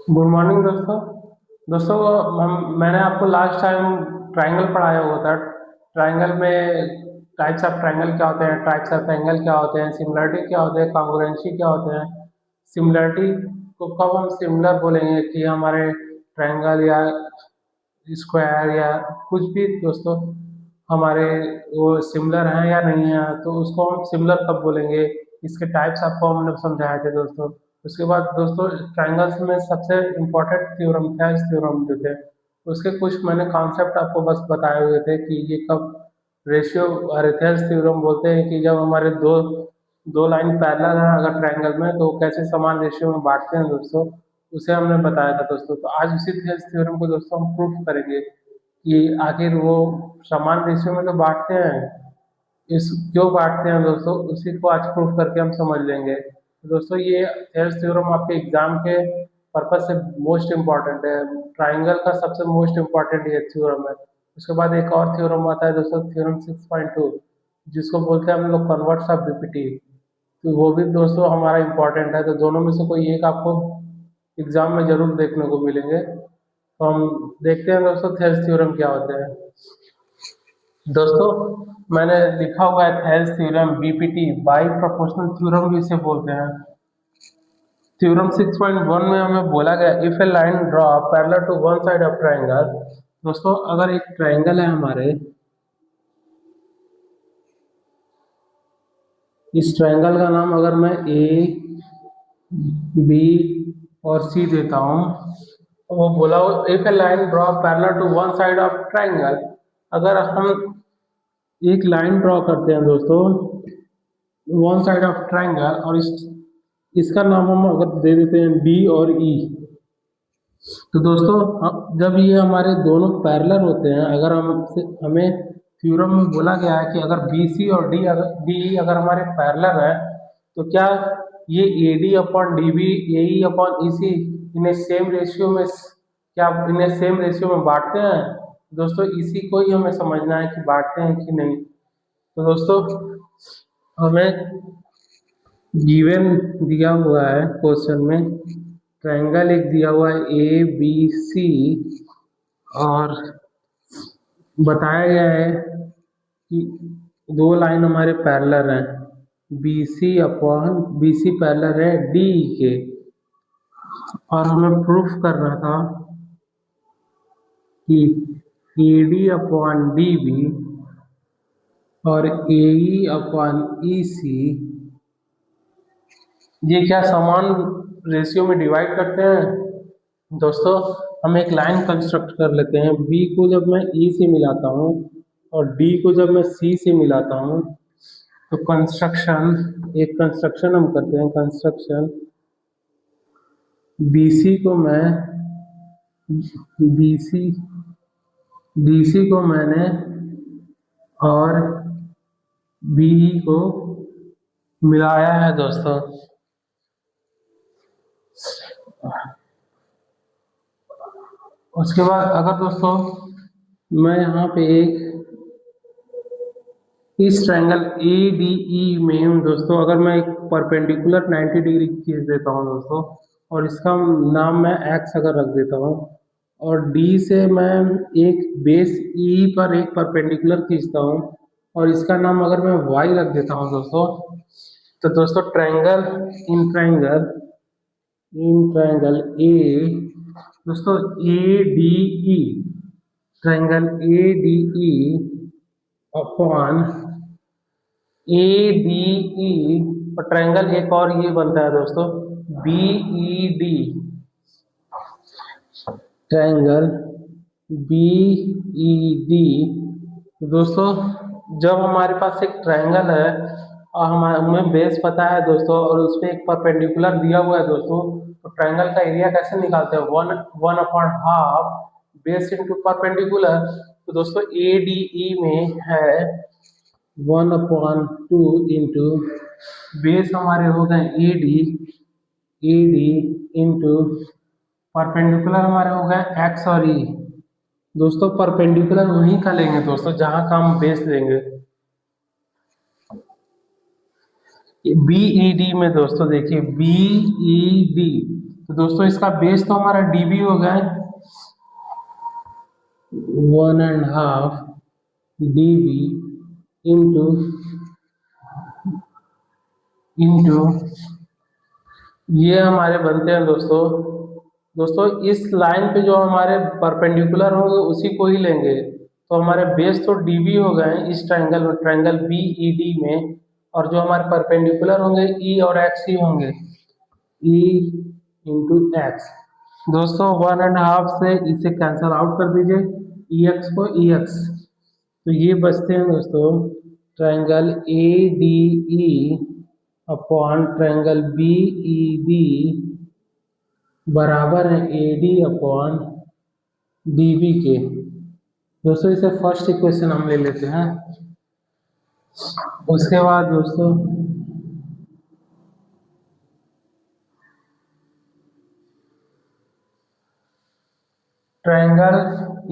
Good morning दोस्तों। दोस्तों, मैंने आपको लास्ट टाइम ट्रायंगल पढ़ाया हुआ था। ट्रायंगल में टाइप्स ऑफ ट्रायंगल क्या होते हैं, टाइप्स ऑफ एंगल क्या होते हैं, सिमिलरिटी क्या होते हैं, कॉन्ग्रुएंसी क्या होते हैं। सिमिलरिटी को कब हम सिमिलर बोलेंगे कि हमारे ट्रायंगल या स्क्वायर या कुछ भी दोस्तों हमारे वो सिमिलर हैं या नहीं है, तो उसको हम सिमिलर कब बोलेंगे। इसके टाइप्स आपको हमने समझाए थे दोस्तों। उसके बाद दोस्तों ट्रायंगल्स में सबसे इम्पोर्टेंट थ्योरम थेल्स थ्योरम जो थे, उसके कुछ मैंने कॉन्सेप्ट आपको बस बताए हुए थे कि ये कब रेशियो अरे थेल्स थ्योरम बोलते हैं कि जब हमारे दो दो लाइन पैरेलल है अगर ट्रायंगल में, तो कैसे समान रेशियो में बांटते हैं दोस्तों, उसे हमने बताया था दोस्तों। तो आज उसी थेल्स थ्योरम को दोस्तों हम प्रूफ करेंगे कि आखिर वो समान रेशियो में तो बांटते हैं, इस क्यों बांटते हैं दोस्तों, उसी को आज प्रूफ करके हम समझ लेंगे। तो दोस्तों ये थेल्स थ्योरम आपके एग्जाम के पर्पज से मोस्ट इम्पॉर्टेंट है। ट्राइंगल का सबसे मोस्ट इम्पॉर्टेंट ये थ्योरम है। उसके बाद एक और थ्योरम आता है दोस्तों, थ्योरम 6.2, जिसको बोलते हैं हम लोग कन्वर्ट्स ऑफ बीपीटी। तो वो भी दोस्तों हमारा इम्पोर्टेंट है। तो दोनों में से कोई एक आपको एग्जाम में जरूर देखने को मिलेंगे। तो हम देखते हैं दोस्तों थेल्स थ्योरम क्या होते हैं। दोस्तों मैंने लिखा हुआ है Thales theorem BPT, by proportional theorem भी इसे बोलते हैं। थ्योरम 6.1 में हमें बोला गया if a line draw parallel to one side of triangle. दोस्तों अगर एक ट्रायंगल है हमारे, इस ट्रायंगल का नाम अगर मैं ए बी और सी देता हूँ, तो वो बोला if a line draw parallel to one side of triangle. अगर हम एक लाइन ड्रॉ करते हैं दोस्तों वन साइड ऑफ ट्रायंगल, और इसका नाम हम अगर दे देते हैं डी और ई, तो दोस्तों जब ये हमारे दोनों पैरेलल होते हैं, अगर हमें थ्योरम में बोला गया है कि अगर बी सी और डी अगर हमारे पैरेलल है, तो क्या ये A D upon D B A E upon E C इन्हें सेम रेशियो में, क्या इन्हें सेम रेशियो में बांटते हैं। दोस्तों इसी को ही हमें समझना है कि बांटते हैं कि नहीं। तो दोस्तों हमें गिवन दिया हुआ है क्वेश्चन में, ट्रायंगल एक दिया हुआ है ए बी सी, और बताया गया है कि दो लाइन हमारे पैरेलल हैं, B C upon B C parallel है डी के, और हमें प्रूफ करना था कि A D upon D B और ए ई अपॉन ई सी ये क्या समान रेशियो में डिवाइड करते हैं। दोस्तों हम एक लाइन कंस्ट्रक्ट कर लेते हैं, बी को जब मैं ई से मिलाता हूँ और डी को जब मैं सी से मिलाता हूँ, तो कंस्ट्रक्शन हम करते हैं। कंस्ट्रक्शन बी सी को मैं बी सी डी सी को मैंने और बी ई को मिलाया है दोस्तों। उसके बाद अगर दोस्तों मैं यहाँ पे एक इस ट्रायंगल ए डी ई में दोस्तों अगर मैं एक परपेंडिकुलर 90 डिग्री खींच देता हूँ दोस्तों, और इसका नाम मैं एक्स अगर रख देता हूँ, और डी से मैं एक बेस ई पर एक परपेंडिकुलर खींचता हूँ, और इसका नाम अगर मैं वाई रख देता हूँ दोस्तों, तो दोस्तों ट्रायंगल ए दोस्तों A D E, triangle A D E upon A D E, और ट्रायंगल एक और ये बनता है दोस्तों B E D, triangle B E D. दोस्तों जब हमारे पास एक ट्रायंगल है और हमें बेस पता है दोस्तों, और उस पर एक परपेंडिकुलर दिया हुआ है दोस्तों, तो ट्रायंगल का एरिया कैसे निकालते हैं, one one upon half base into perpendicular. तो दोस्तों ए डी ई में है 1/2 इंटू बेस हमारे हो गए ए डी इंटू परपेंडिकुलर हमारे हो गए एक्स और ई। दोस्तों परपेंडिकुलर वहीं का लेंगे दोस्तों जहां का हम बेस लेंगे। बी ई डी में दोस्तों देखिए बी ई डी, तो दोस्तों इसका बेस तो हमारा डीबी हो गया, 1.5 डीबी इंटू ये हमारे बनते हैं दोस्तों। दोस्तों इस लाइन पे जो हमारे परपेंडिकुलर होंगे उसी को ही लेंगे, तो हमारे बेस तो डीबी हो गए इस ट्रायंगल में, ट्रायंगल बी ई डी में, और जो हमारे परपेंडिकुलर होंगे ई और एक्स ही होंगे, ई इंटू एक्स। दोस्तों 1.5 से इसे कैंसल आउट कर दीजिए, ई एक्स को ई एक्स, तो ये बचते हैं दोस्तों triangle A D E upon triangle B E D बराबर है A D upon D B के। दोस्तों इसे फर्स्ट इक्वेशन हम ले लेते हैं। उसके बाद दोस्तों triangle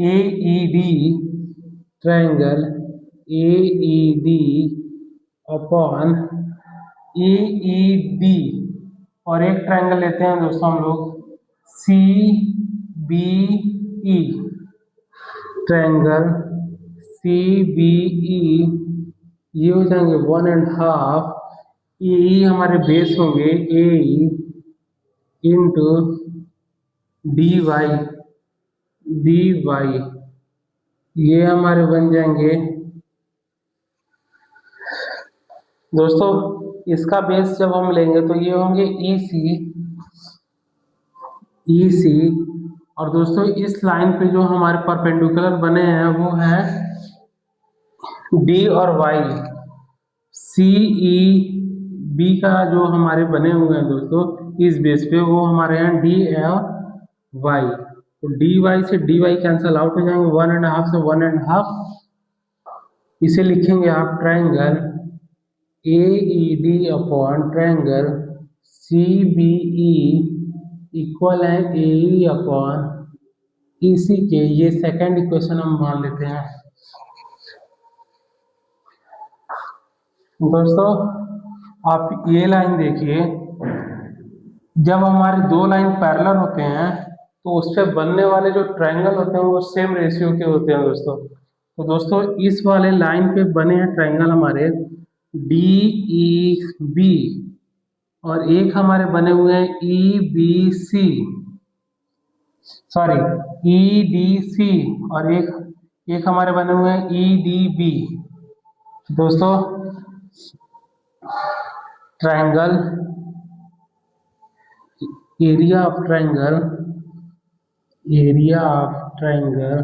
A E D, triangle A E D upon A E D, और एक ट्रायंगल लेते हैं दोस्तों हम लोग C B E, triangle C B E, ये हो जाएंगे 1.5, ए हमारे बेस होंगे A into D Y, D Y, ये हमारे बन जाएंगे दोस्तों। इसका बेस जब हम लेंगे तो ये होंगे ई सी, ई सी, और दोस्तों इस लाइन पे जो हमारे परपेंडिकुलर बने हैं वो है डी और वाई, सी ई बी का जो हमारे बने हुए हैं दोस्तों इस बेस पे, वो हमारे यहाँ डी और वाई, तो डी वाई से डी वाई कैंसल आउट हो जाएंगे, 1.5 से 1.5, इसे लिखेंगे आप triangle A E D upon triangle C B E equal है A E upon E C के। ये सेकेंड इक्वेशन हम मान लेते हैं। दोस्तों आप ये लाइन देखिए, जब हमारे दो लाइन पैरेलल होते हैं तो उस पर बनने वाले जो ट्रायंगल होते हैं वो सेम रेशियो के होते हैं दोस्तों। तो दोस्तों इस वाले लाइन पे बने हैं ट्रायंगल हमारे डी ई बी, और एक हमारे बने हुए हैं E B C, sorry E D C, और एक एक हमारे बने हुए हैं ई डी बी। दोस्तों triangle area of triangle, area of triangle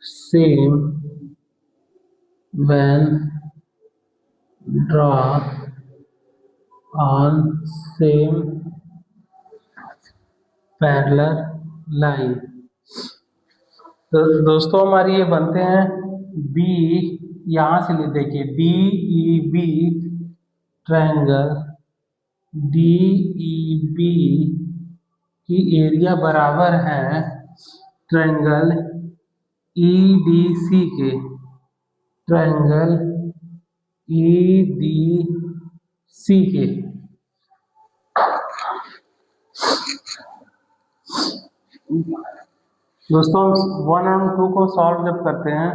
same when draw on same parallel line। तो दोस्तों हमारी ये बनते हैं बी, यहाँ से ले देखिए D E B, triangle D E B की एरिया बराबर है ट्रायंगल ई डी सी के, ट्रायंगल ई डी सी के। दोस्तों 1 और 2 को सॉल्व जब करते हैं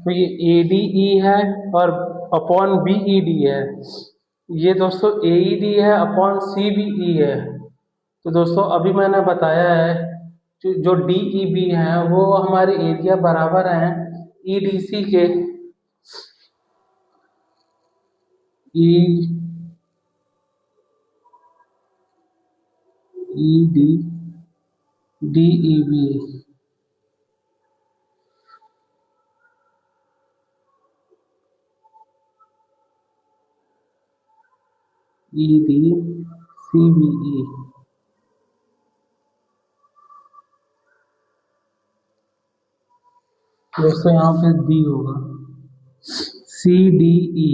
तो ये ए डी ई है और अपॉन बी ई डी है, ये दोस्तों ए ई डी है अपॉन सी बी ई है। तो दोस्तों अभी मैंने बताया है जो डी ई बी है वो हमारे एरिया बराबर है ई डी सी के, E D D E B, E D C B E. दोस्तों यहाँ पे डी होगा सी डी ई।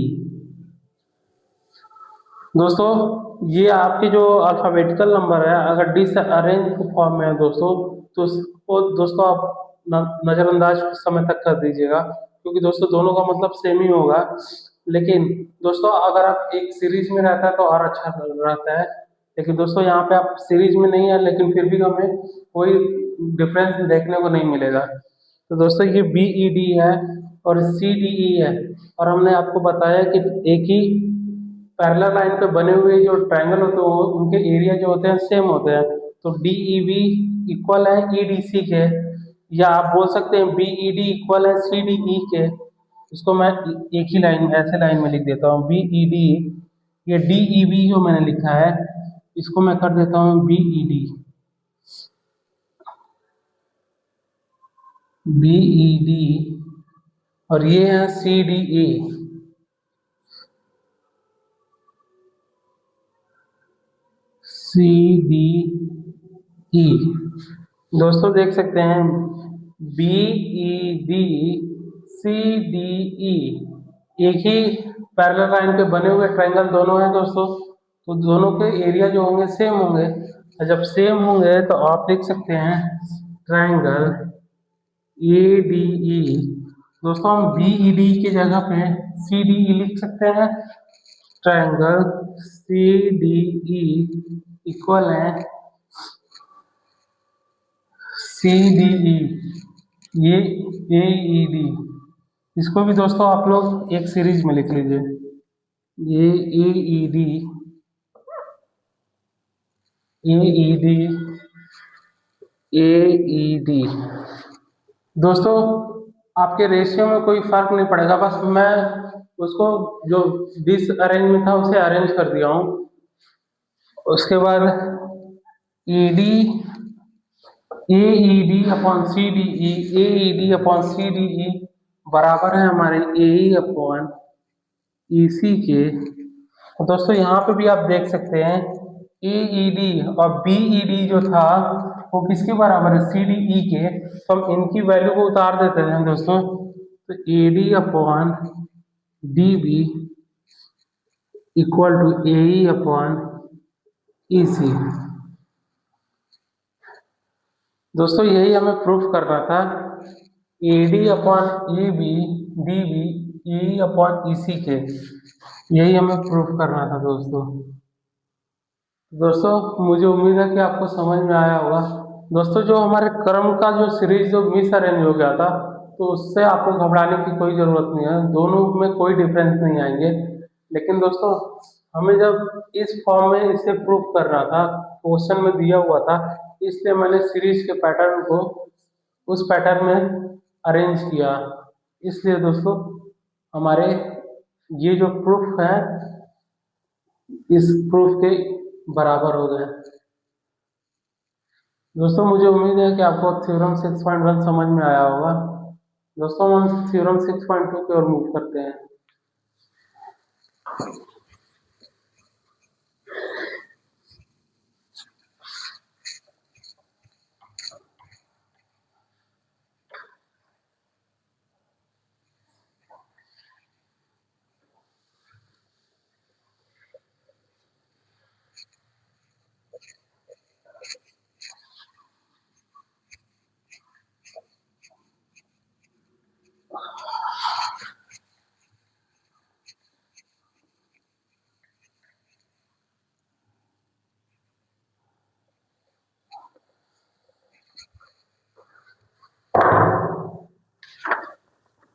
दोस्तों ये आपकी जो अल्फ़ाबेटिकल नंबर है अगर डी से अरेंज फॉर्म में है दोस्तों, तो उसको दोस्तों आप नज़रअंदाज कुछ समय तक कर दीजिएगा, क्योंकि दोस्तों दोनों का मतलब सेम ही होगा। लेकिन दोस्तों अगर आप एक सीरीज में रहता है तो और अच्छा रहता है, लेकिन दोस्तों यहाँ पे आप सीरीज में नहीं है, लेकिन फिर भी हमें कोई डिफरेंस देखने को नहीं मिलेगा। तो दोस्तों ये बी ई डी है और सी डी ई है, और हमने आपको बताया कि एक ही पैरेलल लाइन पे बने हुए जो ट्रायंगल होते हैं उनके एरिया जो होते हैं सेम होते हैं। तो डी ई बी इक्वल है ई डी सी के, या आप बोल सकते हैं बी ई डी इक्वल है सी डी ई के। इसको मैं एक ही लाइन ऐसे लाइन में लिख देता हूँ बी ई डी। ये डी ई बी जो मैंने लिखा है इसको मैं कर देता हूँ B E D, B E D, और ये है सी डी ई, सी डी ई। दोस्तों देख सकते हैं B E D C D E एक ही पैरेलल लाइन पे बने हुए ट्रायंगल दोनों हैं दोस्तों, तो दोनों के एरिया जो होंगे सेम होंगे। और जब सेम होंगे तो आप लिख सकते हैं ट्रायंगल ए डी ई। दोस्तों हम बी ई डी की जगह पे सी डी ई लिख सकते हैं। Triangle C D E equal है सी डी ई, ये ए ई डी। इसको भी दोस्तों आप लोग एक सीरीज में लिख लीजिए, ये ए E D, A E D, A E D. दोस्तों आपके रेशियो में कोई फर्क नहीं पड़ेगा, बस मैं उसको जो डिस अरेंज में था उसे अरेंज कर दिया हूँ। उसके बाद E D, A E D upon C D E, A E D upon C D E बराबर है हमारे A E upon E C के। तो दोस्तों यहाँ पे भी आप देख सकते हैं ए ई डी और बी ई डी जो था वो किसके बराबर है, सी डी ई के। तो हम इनकी वैल्यू को उतार देते हैं दोस्तों, तो A D upon D B equal to A E upon E C. दोस्तों यही हमें प्रूफ करना था, A D upon A B D B E upon E C के, यही हमें प्रूफ करना था दोस्तों। दोस्तों मुझे उम्मीद है कि आपको समझ में आया होगा। दोस्तों जो हमारे क्रम का जो सीरीज जो मिस अरेंज हो गया था, तो उससे आपको घबराने की कोई ज़रूरत नहीं है, दोनों में कोई डिफरेंस नहीं आएंगे। लेकिन दोस्तों हमें जब इस फॉर्म में इसे प्रूफ करना था, क्वेश्चन में दिया हुआ था, इसलिए मैंने सीरीज के पैटर्न को उस पैटर्न में अरेंज किया। इसलिए दोस्तों हमारे ये जो प्रूफ है इस प्रूफ के बराबर हो गए। दोस्तों मुझे उम्मीद है कि आपको थ्योरम 6.1 समझ में आया होगा। दोस्तों हम थ्योरम 6.2 की ओर मूव करते हैं।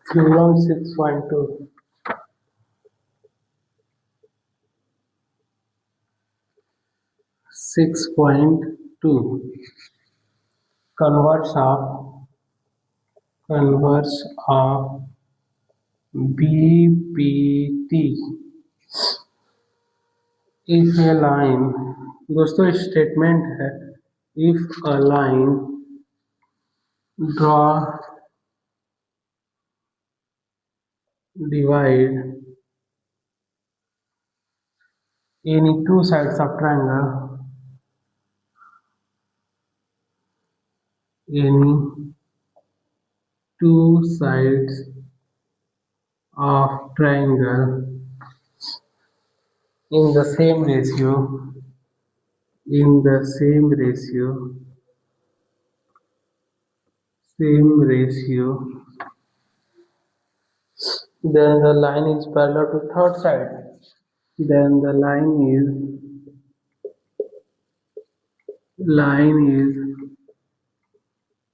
Theorem 6.2 6.2 converse of BPT if a line। दोस्तों स्टेटमेंट है, if a line draw divide any two sides of triangle, any two sides of triangle in the same ratio, in the same ratio, then the line is parallel to third side, then the line is line is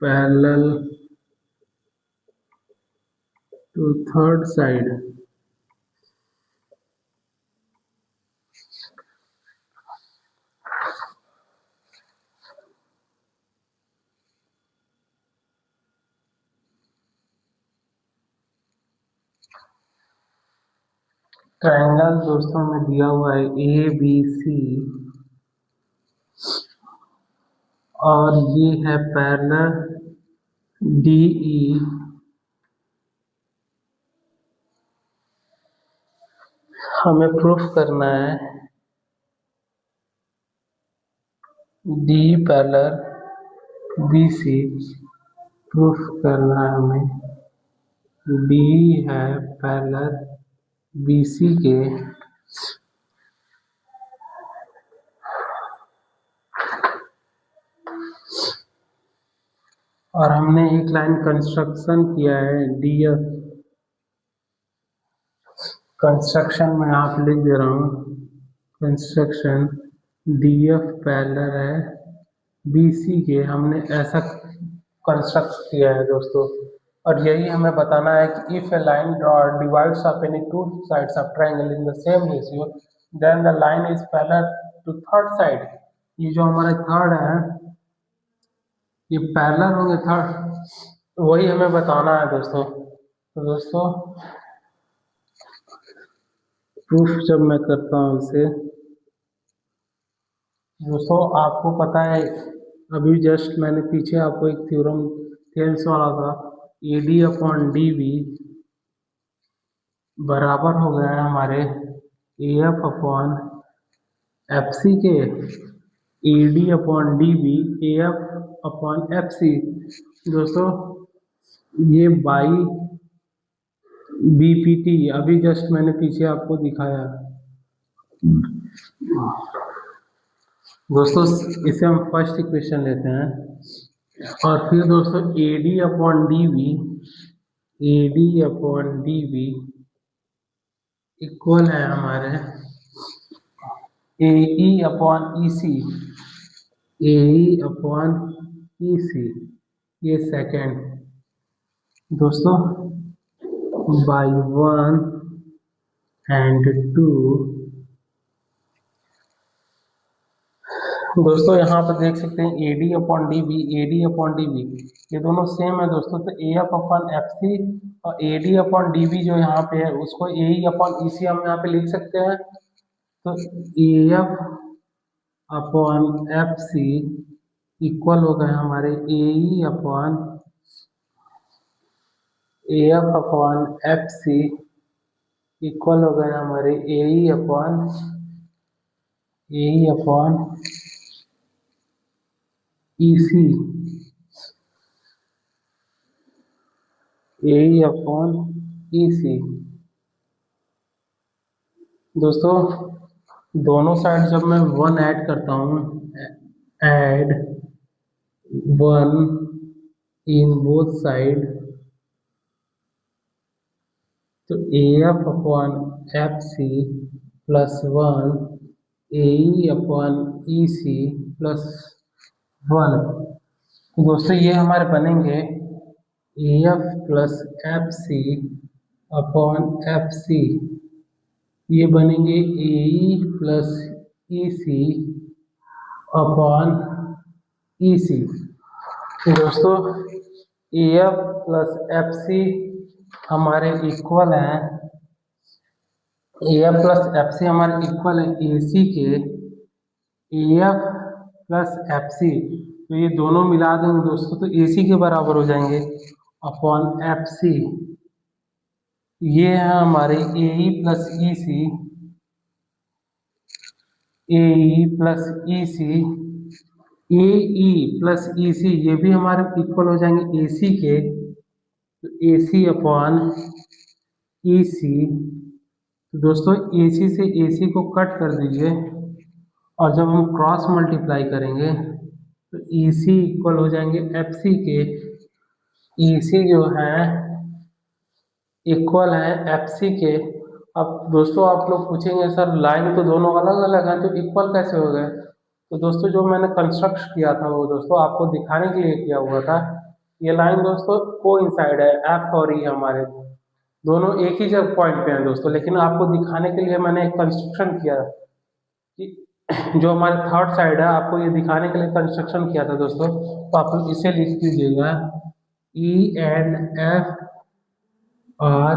parallel to third side. Triangle दोस्तों में दिया हुआ है A B C और ये है parallel D E. हमें proof करना है D parallel B C. Proof करना है हमें डी है पैरेलल बी सी के और हमने एक लाइन कंस्ट्रक्शन किया है डी एफ। कंस्ट्रक्शन में आप लिख दे रहा हूँ कंस्ट्रक्शन डी एफ पैरेलल है बी सी के। हमने ऐसा कंस्ट्रक्ट किया है दोस्तों और यही हमें बताना है कि if a line divides of any two sides of triangle in the same ratio then the line is parallel to third side. ये जो हमारा थर्ड है ये पैरेलल होंगे थर्ड, वही हमें बताना है दोस्तों। तो दोस्तों प्रूफ जब मैं करता हूँ इसे, दोस्तों आपको पता है अभी जस्ट मैंने पीछे आपको एक थ्योरम थेल्स वाला था A D upon D B बराबर हो गया है हमारे A F upon F C के। A D upon D B A F upon F C. दोस्तों ये बाई बी पी टी अभी जस्ट मैंने पीछे आपको दिखाया। दोस्तों इसे हम फर्स्ट इक्वेशन लेते हैं और फिर दोस्तों A D upon D B equal है हमारे A E upon E C. A E upon E सी ये सेकेंड दोस्तों बाई वन एंड टू। दोस्तों यहाँ पर देख सकते हैं A D upon D B ये दोनों सेम है दोस्तों। तो A F upon F C और A D upon D B जो यहाँ पे है उसको ए ई अपॉन ई सी हम यहाँ पे लिख सकते हैं। तो A F upon F C equal हो गए हमारे A E upon A F upon F C equal हो गए हमारे A E upon E C. A E upon E C. दोस्तों दोनों साइड जब मैं वन ऐड करता हूँ add one in both side तो A F upon F C plus one A E upon E C plus one. तो दोस्तों ये हमारे बनेंगे A F plus F C upon F C. ये बनेंगे ए ई प्लस ई सी अपॉन ई सी। दोस्तों A F plus F C हमारे equal हैं A F plus F C हमारे इक्वल है ए सी के A F plus F C. तो ये दोनों मिला देंगे दोस्तों तो ए सी के बराबर हो जाएंगे अपॉन एफ सी। ये है हमारे A E plus E C A E plus E C A E plus ई सी ये भी हमारे इक्वल हो जाएंगे ए सी के। तो ए सी अपॉन ई सी। तो दोस्तों ए सी से ए सी को कट कर दीजिए और जब हम क्रॉस मल्टीप्लाई करेंगे तो ई सी इक्वल हो जाएंगे एफ सी के। ई सी जो है इक्वल है एफ सी के। अब दोस्तों आप लोग पूछेंगे सर लाइन तो दोनों अलग अलग हैं तो इक्वल कैसे हो गए। तो दोस्तों जो मैंने कंस्ट्रक्ट किया था वो दोस्तों आपको दिखाने के लिए किया हुआ था। ये लाइन दोस्तों कोइंसाइड है, एफ और ई हमारे दोनों एक ही जगह पॉइंट पे हैं दोस्तों, लेकिन आपको दिखाने के लिए मैंने एक कंस्ट्रक्शन किया कि जो हमारे थर्ड साइड है आपको ये दिखाने के लिए कंस्ट्रक्शन किया था दोस्तों। तो आप इसे लिख दीजिएगा, E and F R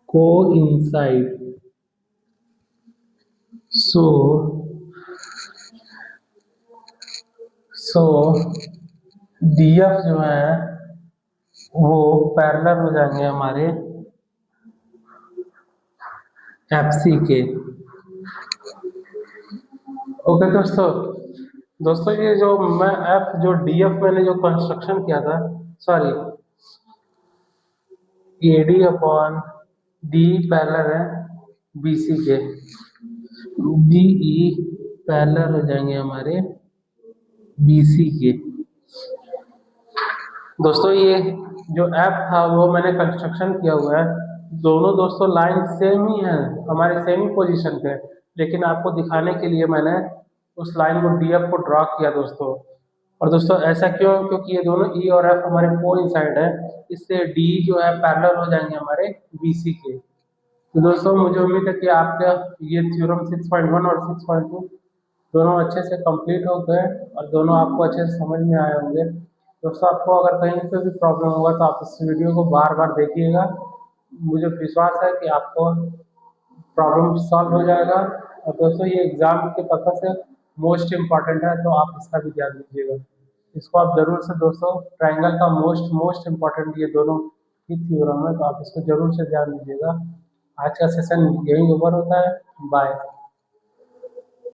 coincide, so so D F जो है वो पैरेलल हो जाएंगे हमारे एफ सी के। ओके दोस्तों, दोस्तों ये जो मैं एफ जो डी एफ मैंने जो कंस्ट्रक्शन किया था, सॉरी, ए डी अपॉन डी पैरेलल है बी सी के, डी ई पैरेलल हो जाएंगे हमारे बी सी के। दोस्तों ये जो ऐप था वो मैंने कंस्ट्रक्शन किया हुआ है, दोनों दोस्तों लाइन सेम ही है, हमारे सेम ही पोजीशन पे, लेकिन आपको दिखाने के लिए मैंने उस लाइन को डीएफ को ड्रॉ किया दोस्तों। और दोस्तों ऐसा क्यों, क्योंकि ये दोनों ई और एफ हमारे कोइंसाइड है, इससे डी जो है पैरेलल हो जाएंगे हमारे बीसी के। तो दोस्तों मुझे उम्मीद है कि आपका ये थ्योरम 6.1 और 6.2 दोनों अच्छे से कंप्लीट हो गए और दोनों आपको अच्छे से समझ में आए होंगे। दोस्तों आपको अगर कहीं पे भी प्रॉब्लम होगा तो आप इस वीडियो को बार बार देखिएगा, मुझे विश्वास है कि आपको प्रॉब्लम सॉल्व हो जाएगा। और दोस्तों ये एग्ज़ाम के पर्पज से मोस्ट इम्पॉर्टेंट है, तो आप इसका भी ध्यान दीजिएगा। इसको आप ज़रूर से दोस्तों, ट्राइंगल का मोस्ट मोस्ट इम्पॉर्टेंट ये दोनों ही थ्योरम है, तो आप इसको ज़रूर से ध्यान दीजिएगा। आज का सेशन यही ओवर होता है, बाय।